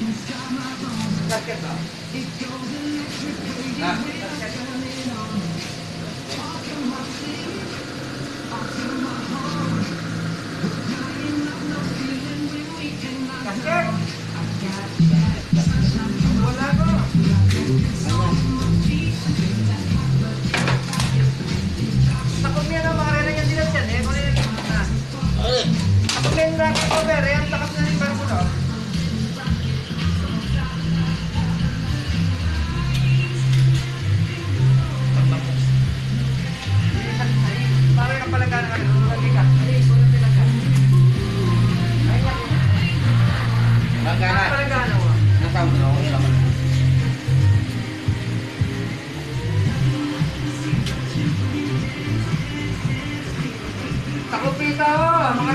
Gasket ba? Ha? Gasket. Gasket! Wala ko. Takot niya na makarela niya sila dyan eh. Kung nilagyan mo na. Takot niya na cover eh. Ang takas na rin ba mo no? Parang ka pala gano'n kami. Lagi ka. Bangkana. Pala gano'n mo. Nasa mo na ako. Takot pita oh. Mga